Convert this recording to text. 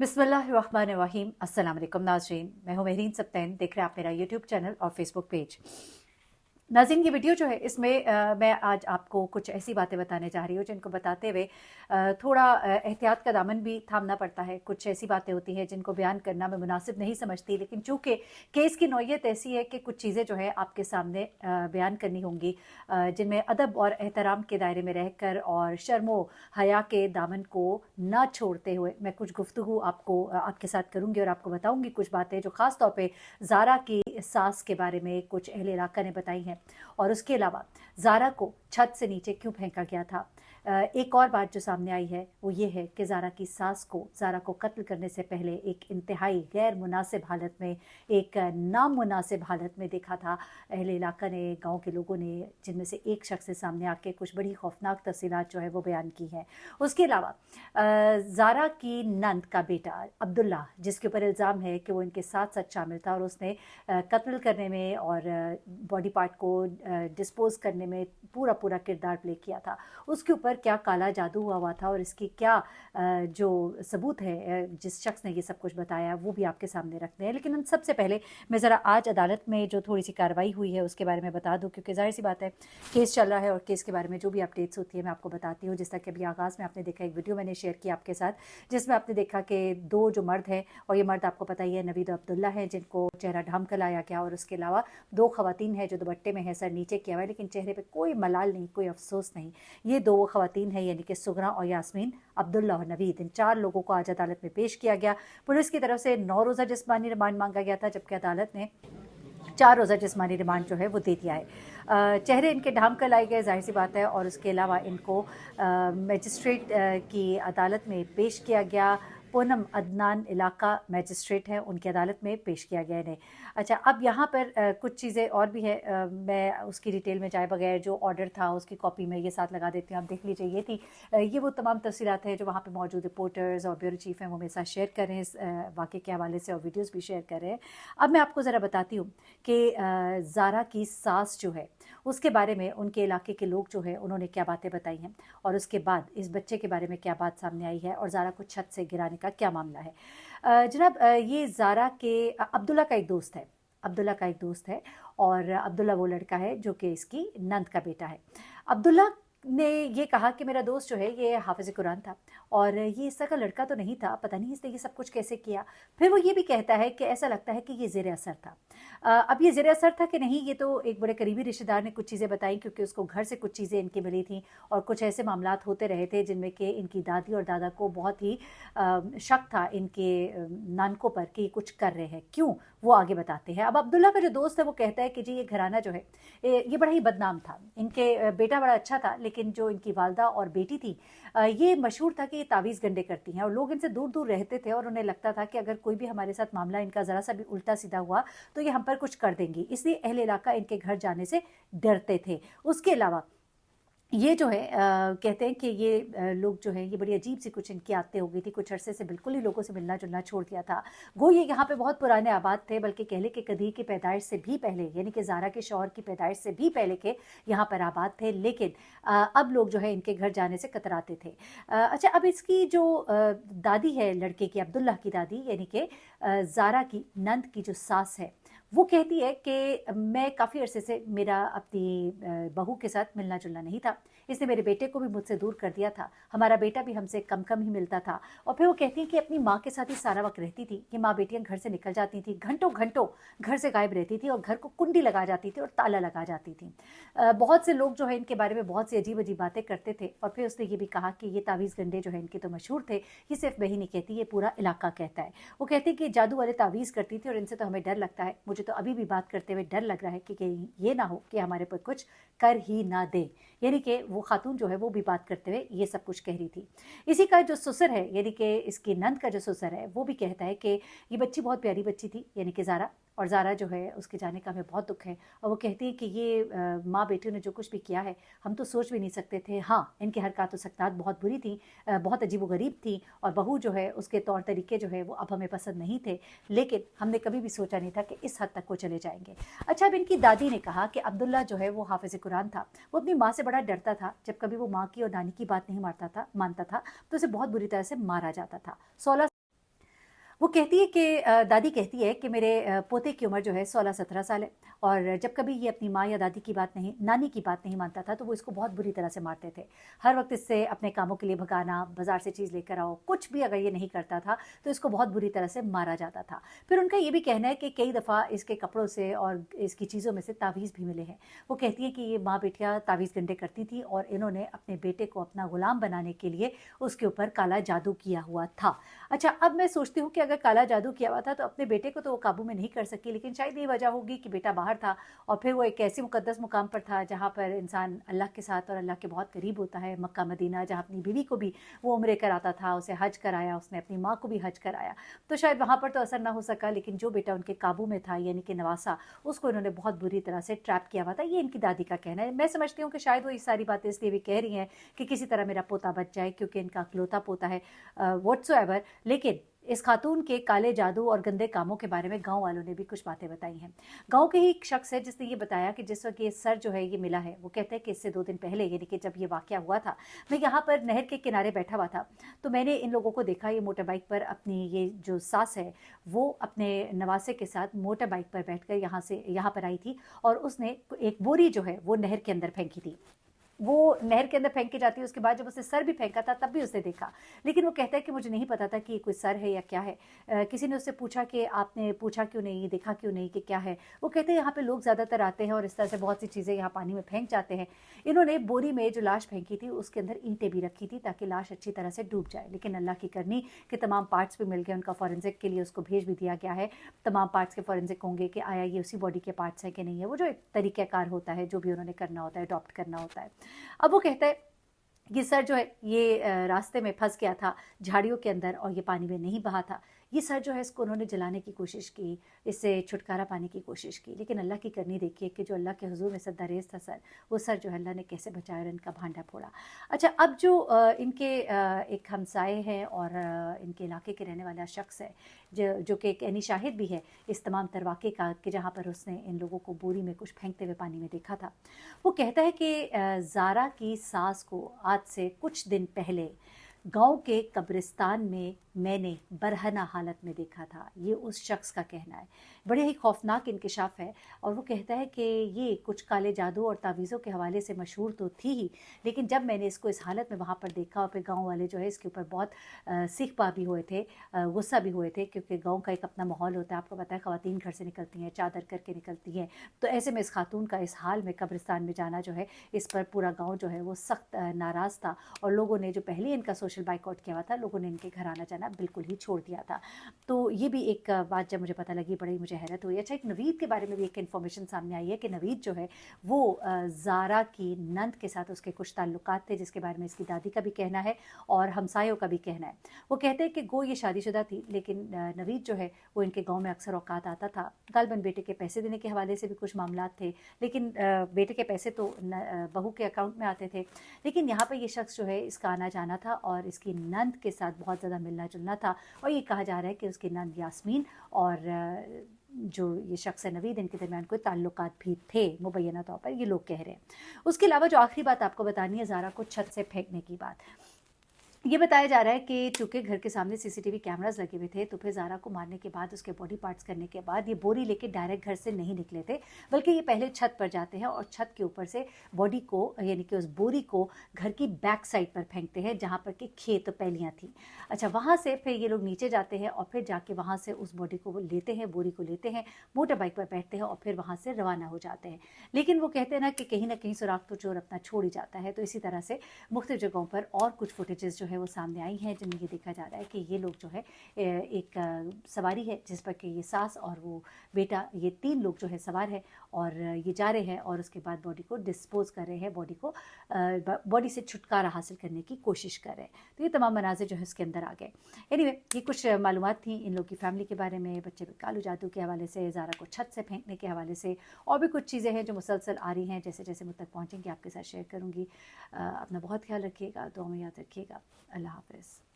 बिस्मिल्लाहिर्रहमानिर्रहीम। अस्सलाम वालेकुम नाज़रीन, मैं हूँ महरीन सब्तैन। देख रहे हैं आप मेरा यूट्यूब चैनल और फेसबुक पेज। नाज़रीन, ये वीडियो जो है इसमें मैं आज आपको कुछ ऐसी बातें बताने जा रही हूँ जिनको बताते हुए थोड़ा एहतियात का दामन भी थामना पड़ता है। कुछ ऐसी बातें होती हैं जिनको बयान करना मैं मुनासिब नहीं समझती, लेकिन चूँकि केस की नौइयत ऐसी है कि कुछ चीज़ें जो है आपके सामने बयान करनी होंगी, जिनमें अदब और एहतराम के दायरे में रहकर और शर्मो हया के दामन को ना छोड़ते हुए मैं कुछ गुफ्तगू आपको आपके साथ करूँगी और आपको बताऊँगी कुछ बातें जो ख़ास तौर पे ज़ारा की सास के बारे में कुछ अहले इलाका ने बताई हैं। और उसके अलावा ज़ारा को छत से नीचे क्यों फेंका गया था। एक और बात जो सामने आई है वो ये है कि ज़ारा की सास को ज़ारा को कत्ल करने से पहले एक इंतहाई गैर मुनासिब हालत में, एक नामुनासिब हालत में देखा था अहले इलाका ने, गांव के लोगों ने, जिनमें से एक शख्स ने सामने आके कुछ बड़ी खौफनाक तफसीलात जो है वो बयान की हैं। उसके अलावा ज़ारा की नंद का बेटा अब्दुल्ला, जिसके ऊपर इल्ज़ाम है कि वो इनके साथ साथ शामिल था और उसने कत्ल करने में और बॉडी पार्ट को डिस्पोज करने में पूरा किरदार प्ले किया था, उसके ऊपर क्या काला जादू हुआ था और इसकी क्या जो सबूत है, जिस शख्स ने ये सब कुछ बताया, वो भी आपके सामने रखते हैं। लेकिन सबसे पहले मैं ज़रा आज अदालत में जो थोड़ी सी कार्रवाई हुई है उसके बारे में बता दूं, क्योंकि ज़ाहिर सी बात है केस चल रहा है और केस के बारे में जो भी अपडेट्स होती है मैं आपको बताती हूँ। जिस तरह कि अभी आगाज़ में आपने देखा, एक वीडियो मैंने शेयर किया आपके साथ जिसमें आपने देखा कि दो जो मर्द हैं, और ये मर्द आपको पता ही है नवीद अब्दुल्ला है, जिनको चेहरा ढाम कर लाया गया, और उसके अलावा दो खवातीन हैं जो दुपट्टे में है, सर नीचे किया हुआ है, लेकिन चेहरे पे कोई मलाल नहीं, कोई अफसोस नहीं। ये दो खवातीन हैं, यानी कि सुगरा और यास्मीन, अब्दुल्ला और नवीद। इन चार लोगों को आज अदालत में पेश किया गया। पुलिस की तरफ से 9 रोज़ा जिस्मानी रिमांड मांगा गया था, जबकि अदालत ने 4 रोज़ा जिस्मानी रिमांड जो है वो दे दिया है। चेहरे इनके ढाम कर लाए गए, जाहिर सी बात है, और उसके अलावा इनको मजिस्ट्रेट की अदालत में पेश किया गया। पूनम अदनान इलाका मैजिस्ट्रेट हैं, उनकी अदालत में पेश किया गया इन्हें। अच्छा, अब यहाँ पर कुछ चीज़ें और भी है, मैं उसकी डिटेल में जाए बगैर जो ऑर्डर था उसकी कॉपी में ये साथ लगा देती हूँ, आप देख लीजिए। ये थी ये वो तमाम तफसीलात हैं जो वहाँ पे मौजूद रिपोर्टर्स और ब्यूरो चीफ़ हैं वो मेरे साथ शेयर कर रहे हैं, इस वाक़े के हवाले से, और वीडियोज़ भी शेयर कर रहे हैं। अब मैं आपको ज़रा बताती हूँ कि ज़ारा की सास जो है उसके बारे में उनके इलाके के लोग जो है उन्होंने क्या बातें बताई हैं, और उसके बाद इस बच्चे के बारे में क्या बात सामने आई है, और ज़ारा को छत से गिराने का क्या मामला है। जनाब, ये ज़ारा के अब्दुल्ला का एक दोस्त है, अब्दुल्ला का एक दोस्त है, और अब्दुल्ला वो लड़का है जो कि इसकी नंद का बेटा है। अब्दुल्ला ने ये कहा कि मेरा दोस्त जो है ये हाफिज़ कुरान था और ये इस तरह का लड़का तो नहीं था, पता नहीं इसने ये सब कुछ कैसे किया। फिर वो ये भी कहता है कि ऐसा लगता है कि ये ज़ेर असर था। अब ये ज़ेर असर था कि नहीं, ये तो एक बड़े करीबी रिश्तेदार ने कुछ चीज़ें बताई, क्योंकि उसको घर से कुछ चीज़ें इनकी मिली थी और कुछ ऐसे मामलात होते रहे थे जिनमें कि इनकी दादी और दादा को बहुत ही शक था इनके नानकों पर कि ये कुछ कर रहे हैं। क्यों, वो आगे बताते हैं। अब अब्दुल्ला का जो दोस्त है वो कहता है कि जी ये घराना जो है ये बड़ा ही बदनाम था, इनके बेटा बड़ा अच्छा था, लेकिन जो इनकी वालदा और बेटी थी ये मशहूर था कि ये तावीज़ गंडे करती हैं, और लोग इनसे दूर दूर रहते थे और उन्हें लगता था कि अगर कोई भी हमारे साथ मामला इनका ज़रा सा भी उल्टा सीधा हुआ तो ये हम पर कुछ कर देंगी, इसलिए अहले इलाका इनके घर जाने से डरते थे। उसके अलावा ये जो है कहते हैं कि ये लोग जो है ये बड़ी अजीब सी कुछ इनकी आदतें हो गई थी, कुछ अरसे से बिल्कुल ही लोगों से मिलना जुलना छोड़ दिया था। गो ये यहाँ पे बहुत पुराने आबाद थे, बल्कि कह ले कि कदीर की पैदाइश से भी पहले, यानी कि ज़ारा के शौहर की पैदाइश से भी पहले के यहाँ पर आबाद थे, लेकिन अब लोग जो है इनके घर जाने से कतराते थे। अच्छा, अब इसकी जो दादी है लड़के की, अब्दुल्ला की दादी, यानी कि ज़ारा की नंद की जो सास है, वो कहती है कि मैं काफ़ी अरसे से मेरा अपनी बहू के साथ मिलना जुलना नहीं था, इसने मेरे बेटे को भी मुझसे दूर कर दिया था, हमारा बेटा भी हमसे कम कम ही मिलता था। और फिर वो कहती हैं कि अपनी माँ के साथ ही सारा वक्त रहती थी, कि माँ बेटियाँ घर से निकल जाती थी, घंटों घंटों घर से गायब रहती थी और घर को कुंडी लगा जाती थी और ताला लगा जाती थी। बहुत से लोग जो है इनके बारे में बहुत सी अजीब अजीब बातें करते थे। और फिर उसने ये भी कहा कि ये तावीज़ गंडे जो है इनके तो मशहूर थे, ये सिर्फ वही नहीं कहती, ये पूरा इलाका कहता है। वो कहती है कि जादू वाले तावीज़ करती थी और इनसे तो हमें डर लगता है, मुझे तो अभी भी बात करते हुए डर लग रहा है कि ये ना हो कि हमारे पर कुछ कर ही ना दे। यानी कि वो खातून जो है वो भी बात करते हुए ये सब कुछ कह रही थी। इसी का जो ससुर है, यानी कि इसकी नंद का जो ससुर है, वो भी कहता है कि ये बच्ची बहुत प्यारी बच्ची थी, यानी कि ज़ारा, और ज़ारा जो है उसके जाने का हमें बहुत दुख है। और वो कहती है कि ये माँ बेटियों ने जो कुछ भी किया है हम तो सोच भी नहीं सकते थे। हाँ, इनकी हरकत और सकतात बहुत बुरी थी, बहुत अजीब व गरीब थी, और बहू जो है उसके तौर तरीके जो है वो अब हमें पसंद नहीं थे, लेकिन हमने कभी भी सोचा नहीं था कि इस हद तक वो चले जाएंगे। अच्छा, अब इनकी दादी ने कहा कि अब्दुल्ला जो है वो हाफिज़ कुरान था, वो अपनी माँ से बड़ा डरता था, जब कभी वो माँ की और नानी की बात नहीं मानता था तो उसे बहुत बुरी तरह से मारा जाता था। वो कहती है कि दादी कहती है कि मेरे पोते की उम्र जो है 16-17 साल है, और जब कभी ये अपनी माँ या दादी की बात नहीं, नानी की बात नहीं मानता था, तो वो इसको बहुत बुरी तरह से मारते थे। हर वक्त इससे अपने कामों के लिए भगाना, बाजार से चीज़ लेकर आओ, कुछ भी अगर ये नहीं करता था तो इसको बहुत बुरी तरह से मारा जाता था। फिर उनका ये भी कहना है कि कई दफ़ा इसके कपड़ों से और इसकी चीज़ों में से तावीज़ भी मिले हैं। वो कहती है कि ये माँ बेटियाँ तावीज़ गंडे करती थी और इन्होंने अपने बेटे को अपना गुलाम बनाने के लिए उसके ऊपर काला जादू किया हुआ था। अच्छा, अब मैं सोचती हूँ कि अगर काला जादू किया हुआ था तो अपने बेटे को तो वो काबू में नहीं कर सकी, लेकिन शायद ये वजह होगी कि बेटा बाहर था और फिर वो एक ऐसी मुकद्दस मुकाम पर था जहाँ पर इंसान अल्लाह के साथ और अल्लाह के बहुत करीब होता है, मक्का मदीना, जहाँ अपनी बीवी को भी वो उम्रे कराता था, उसे हज कराया, उसने अपनी माँ को भी हज कराया। तो शायद वहाँ पर तो असर ना हो सका, लेकिन जो बेटा उनके काबू में था यानी कि नवासा, उसको इन्होंने बहुत बुरी तरह से ट्रैप किया हुआ था। ये इनकी दादी का कहना है। मैं समझती हूँ कि शायद वो ये सारी बातें इसलिए भी कह रही हैं कि किसी तरह मेरा पोता बच जाए, क्योंकि इनका इकलौता पोता है व्हाट्सोएवर। लेकिन इस खातून के काले जादू और गंदे कामों के बारे में गांव वालों ने भी कुछ बातें बताई हैं। गांव के ही एक शख्स है जिसने ये बताया कि जिस वक्त ये सर जो है ये मिला है, वो कहते हैं कि इससे 2 दिन पहले यानी कि जब ये वाकया हुआ था, मैं यहाँ पर नहर के किनारे बैठा हुआ था, तो मैंने इन लोगों को देखा, ये मोटर बाइक पर अपनी ये जो सास है वो अपने नवासे के साथ मोटर बाइक पर बैठकर यहाँ से यहाँ पर आई थी और उसने एक बोरी जो है वो नहर के अंदर फेंकी थी। वो नहर के अंदर फेंक के जाती है, उसके बाद जब उसने सर भी फेंका था तब भी उसने देखा, लेकिन वो कहता है कि मुझे नहीं पता था कि ये कोई सर है या क्या है। किसी ने उससे पूछा कि आपने पूछा क्यों नहीं, देखा क्यों नहीं कि क्या है। वो कहते हैं यहाँ पे लोग ज़्यादातर आते हैं और इस तरह से बहुत सी चीज़ें यहाँ पानी में फेंक जाते हैं। इन्होंने बोरी में जो लाश फेंकी थी उसके अंदर ईंटें भी रखी थी ताकि लाश अच्छी तरह से डूब जाए, लेकिन अल्लाह की करनी कि तमाम पार्ट्स भी मिल गए, उनका फॉरेंसिक के लिए उसको भेज भी दिया गया है। तमाम पार्ट्स के फॉरेंसिक होंगे कि आया ये उसी बॉडी के पार्ट्स हैं कि नहीं है, वो जो एक तरीक़ाकार होता है जो भी उन्होंने करना होता है, अडॉप्ट करना होता है। अब वो कहता है ये सर जो है ये रास्ते में फंस गया था झाड़ियों के अंदर और ये पानी में नहीं बहा था। ये सर जो है इसको उन्होंने जलाने की कोशिश की, इससे छुटकारा पाने की कोशिश की, लेकिन अल्लाह की करनी देखिए कि जो अल्लाह के हुजूर में सद्दारेज था सर, वो सर जो है अल्लाह ने कैसे बचाया और इनका भांडा फोड़ा। अच्छा, अब जो इनके एक हमसाए हैं और इनके इलाके के रहने वाला शख्स है जो कि एक ऐनी शाहिद भी है इस तमाम तरवाके का, कि जहाँ पर उसने इन लोगों को बोरी में कुछ फेंकते हुए पानी में देखा था। वो कहता है कि ज़ारा की सास को आज से कुछ दिन पहले गांव के कब्रिस्तान में मैंने बरहना हालत में देखा था। ये उस शख्स का कहना है। बड़े ही खौफनाक इंकिशाफ है और वो कहता है कि ये कुछ काले जादू और तावीज़ों के हवाले से मशहूर तो थी ही, लेकिन जब मैंने इसको इस हालत में वहाँ पर देखा और फिर गाँव वाले जो है इसके ऊपर बहुत सीख पा भी हुए थे, गुस्सा भी हुए थे, क्योंकि गाँव का एक अपना माहौल होता है। आपको पता है ख़वातीन घर से निकलती हैं, चादर करके निकलती हैं, तो ऐसे में इस खातून का इस हाल में कब्रिस्तान में जाना जो है, इस पर पूरा गाँव जो है वो सख्त नाराज़ था और लोगों ने जो पहले इनका सोशल बाइकआउट किया हुआ था, लोगों ने इनके घर आना जाना बिल्कुल ही छोड़ दिया था। तो ये भी एक बात जब मुझे पता लगी बड़ी मुझे हैरत हुई। अच्छा, एक नवीद के बारे में भी एक इन्फॉर्मेशन सामने आई है कि नवीद जो है वो ज़ारा की नंद के साथ उसके कुछ ताल्लुकात थे, जिसके बारे में इसकी दादी का भी कहना है और हमसायों का भी कहना है। वो कहते हैं कि गो ये शादीशुदा थी, लेकिन नवीद जो है वो इनके गाँव में अक्सर औकात आता था। गालबन बेटे के पैसे देने के हवाले से भी कुछ मामला थे, लेकिन बेटे के पैसे तो बहू के अकाउंट में आते थे, लेकिन यहाँ पर ये शख्स जो है इसका आना जाना था और इसकी नंद के साथ बहुत ज़्यादा मिलना जुलना था। और ये कहा जा रहा है कि उसकी नंद यास्मीन और जो ये शख्स है नवीद, इनके दरमियान कोई ताल्लुकात भी थे मुबैना तौर पर, ये लोग कह रहे हैं। उसके अलावा जो आखिरी बात आपको बतानी है ज़ारा को छत से फेंकने की बात। ये बताया जा रहा है कि चूँकि घर के सामने सीसीटीवी कैमरास लगे हुए थे, तो फिर ज़ारा को मारने के बाद उसके बॉडी पार्ट्स करने के बाद ये बोरी लेके डायरेक्ट घर से नहीं निकले थे, बल्कि ये पहले छत पर जाते हैं और छत के ऊपर से बॉडी को यानी कि उस बोरी को घर की बैक साइड पर फेंकते हैं जहाँ पर कि खेत पैलियाँ थी। अच्छा, वहाँ से फिर ये लोग नीचे जाते हैं और फिर जाके वहाँ से उस बॉडी को वो लेते हैं, बोरी को लेते हैं, मोटर बाइक पर बैठते हैं और फिर वहाँ से रवाना हो जाते हैं। लेकिन वो कहते हैं ना कि कहीं ना कहीं सुराग तो चोर अपना छोड़ ही जाता है। तो इसी तरह से मुख्तलिफ जगहों पर और कुछ फुटेजेस जो है वो सामने आई हैं, जिनमें ये देखा जा रहा है कि ये लोग जो है एक सवारी है जिस पर कि ये सास और वो बेटा, ये 3 लोग जो है सवार है और ये जा रहे हैं और उसके बाद बॉडी को डिस्पोज कर रहे हैं, बॉडी से छुटकारा हासिल करने की कोशिश कर रहे हैं। तो ये तमाम मनाज़िर जो है इसके अंदर आ गए। एनीवे, ये कुछ मालूमात थी इन लोग की फैमिली के बारे में, बच्चे पे कालू जादू के हवाले से, ज़ारा को छत से फेंकने के हवाले से, और भी कुछ चीज़ें हैं जो मुसलसल आ रही हैं। जैसे जैसे मुझ तक पहुँचेंगी आपके साथ शेयर करूँगी। अपना बहुत ख्याल रखिएगा, दुआ में याद रखिएगा। अल्लाह हाफ़िज़।